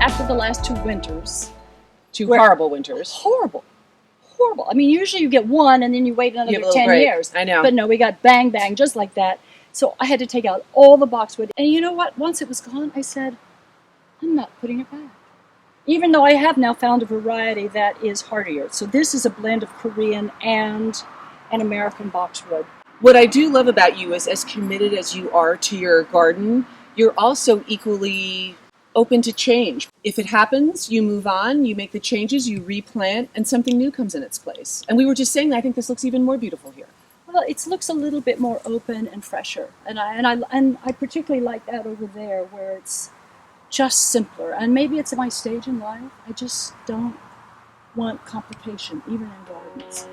After the last two winters, horrible winters. Horrible. I mean, usually you get one and then you wait another 10 years. I know. But no, we got bang, bang, just like that. So I had to take out all the boxwood. And you know what? Once it was gone, I said, I'm not putting it back. Even though I have now found a variety that is hardier. So this is a blend of Korean and an American boxwood. What I do love about you is, as committed as you are to your garden, you're also equally open to change. If it happens, you move on, you make the changes, you replant, and something new comes in its place. And we were just saying that I think this looks even more beautiful here. Well, it looks a little bit more open and fresher, and I particularly like that over there where it's just simpler. And maybe it's my stage in life. I just don't want complication, even in gardens.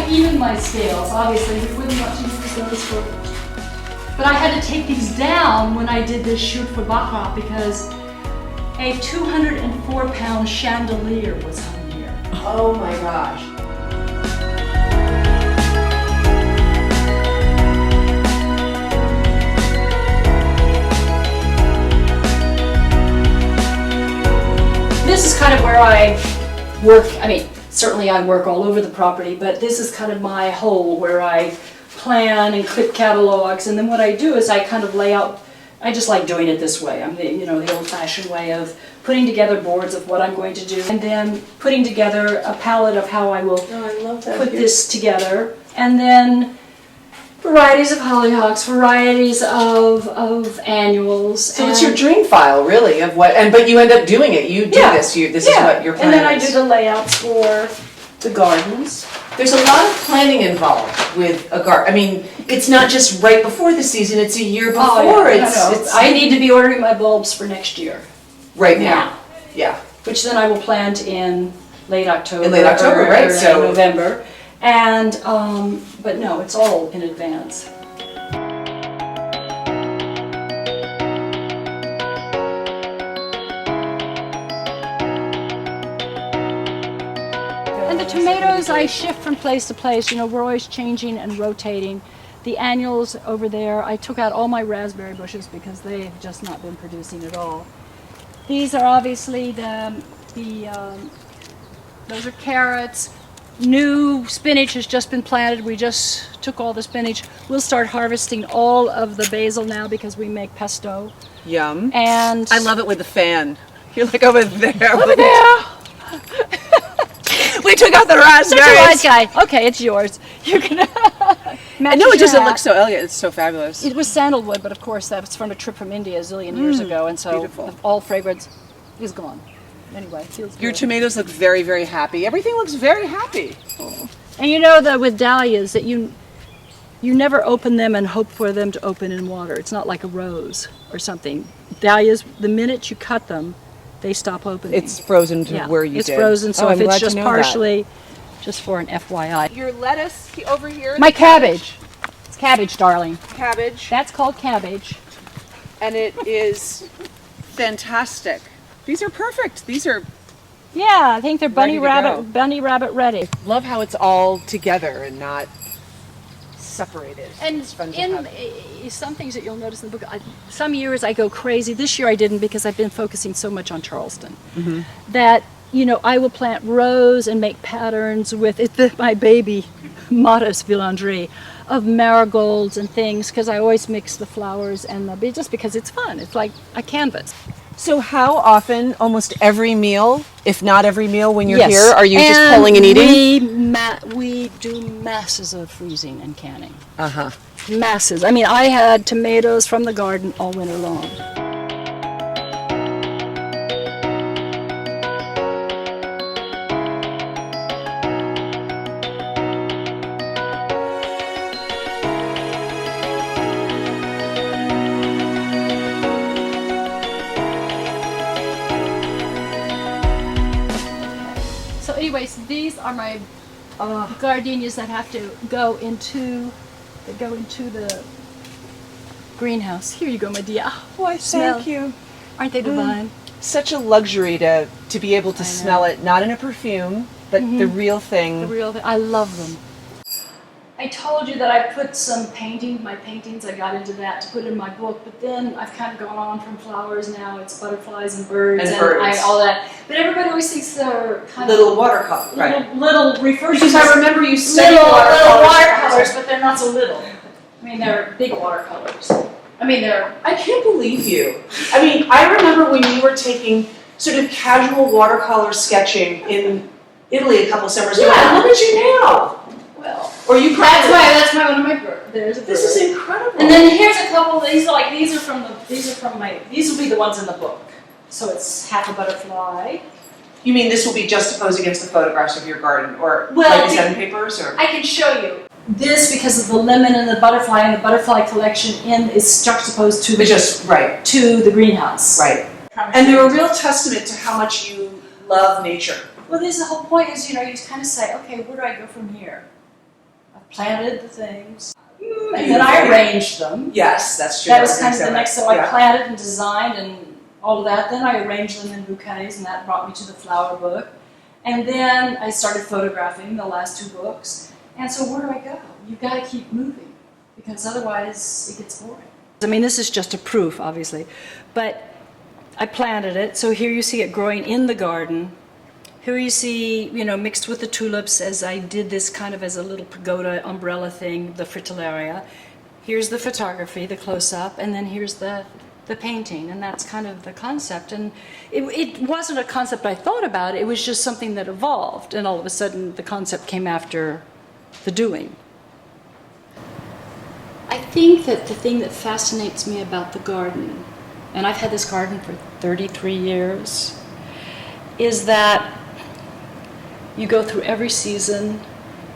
Even my scales, obviously, we wouldn't want to use those for. But I had to take these down when I did this shoot for Baccarat because a 204-pound chandelier was hung here. Oh my gosh. This is kind of where I work. I mean, certainly I work all over the property, but this is kind of my hole where I plan and clip catalogs, and then what I do is I kind of lay out. I just like doing it this way. I'm the old-fashioned way of putting together boards of what I'm going to do, and then putting together a palette of how I will put this together, and then varieties of hollyhocks, varieties of annuals. So it's your dream file, really, of what, but you end up doing it. You do this. This is what your plan is. And then I do the layouts for the gardens. There's a lot of planning involved with a garden. I mean, it's not just right before the season; it's a year before. Oh, yeah. I need to be ordering my bulbs for next year. Right now. Yeah. Which then I will plant in late October. Right? So November. And, but no, it's all in advance. And the tomatoes I shift from place to place. You know, we're always changing and rotating. The annuals over there, I took out all my raspberry bushes because they've just not been producing at all. These are obviously those are carrots. New spinach has just been planted. We just took all the spinach. We'll start harvesting all of the basil now because we make pesto. Yum. And I love it with the fan. You're like over there. Over there. We took out the raspberries. Such a wise guy. Okay, it's yours. You can. I know it doesn't look so elegant. It's so fabulous. It was sandalwood, but of course that was from a trip from India a zillion years ago, and so all fragrance is gone. Anyway, it feels good. Your tomatoes look very, very happy. Everything looks very happy. Oh. And you know that with dahlias that you never open them and hope for them to open in water. It's not like a rose or something. Dahlias, the minute you cut them, they stop opening. It's frozen to where you did. It's frozen, so if it's just partially, just for an FYI. Your lettuce over here. My cabbage. It's cabbage, darling. Cabbage. That's called cabbage. And it is fantastic. These are perfect. These are. Yeah, I think they're bunny rabbit ready. Love how it's all together and not separated. And It's fun to in have. some things that you'll notice in the book, some years I go crazy. This year I didn't because I've been focusing so much on Charleston. That, I will plant rows and make patterns with my baby Modest Villandry of marigolds and things, because I always mix the flowers and just because it's fun. It's like a canvas. So how often, almost every meal, if not every meal when you're Yes. here, are you just pulling and eating? We do masses of freezing and canning. Uh-huh. Masses. I mean, I had tomatoes from the garden all winter long. So anyways, these are my gardenias that have to go into the greenhouse. Here you go, my dear. Why, Smell. thank you. Aren't they divine? Such a luxury to be able to I know. smell it, not in a perfume, but the real thing. The real thing. I love them. I told you that I put some my paintings, I got into that to put in my book, but then I've kind of gone on from flowers now. It's butterflies and birds all that. But everybody always thinks they're kind Little of watercolor, right? little refers Because to I remember you studying little watercolors. watercolors, but they're not so little. I mean, they're big watercolors. I mean, I can't believe you. I mean, I remember when you were taking sort of casual watercolor sketching in Italy a couple summers ago. Yeah. And look at you now. well, Or you that's one of my birds. There's a bird. This is incredible. And then here's a couple. These will be the ones in the book. So it's half a butterfly. You mean this will be juxtaposed against the photographs of your garden, or Well, like the Zen papers, or? I can show you. This, because of the lemon and the butterfly collection is juxtaposed to Right, to the greenhouse. right. And they're a real testament to how much you love nature. Well, this the whole point is, you kind of say, okay, where do I go from here? I've planted the things, and then I arranged them. Yes, that's true. That was kind of the next. So I Yeah. planted and designed and all of that. Then I arranged them in bouquets, and that brought me to the flower book. And then I started photographing the last two books. And so where do I go? You've got to keep moving, because otherwise it gets boring. I mean, this is just a proof, obviously, but I planted it. So here you see it growing in the garden. Here you see, mixed with the tulips, as I did this kind of as a little pagoda umbrella thing, the fritillaria. Here's the photography, the close-up, and then here's the painting, and that's kind of the concept. And it wasn't a concept I thought about, it was just something that evolved, and all of a sudden the concept came after the doing. I think that the thing that fascinates me about the garden, and I've had this garden for 33 years, is that you go through every season,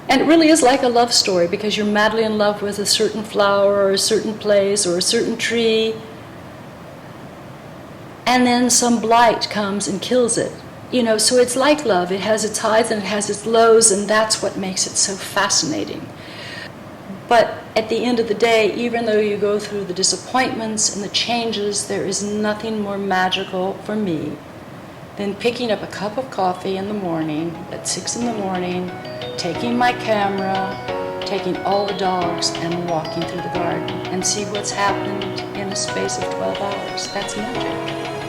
and it really is like a love story, because you're madly in love with a certain flower or a certain place or a certain tree, and then some blight comes and kills it. So it's like love. It has its highs and it has its lows, and that's what makes it so fascinating. But at the end of the day, even though you go through the disappointments and the changes, there is nothing more magical for me than picking up a cup of coffee in the morning, at 6 in the morning, taking my camera, taking all the dogs and walking through the garden and see what's happened in a space of 12 hours. That's magic.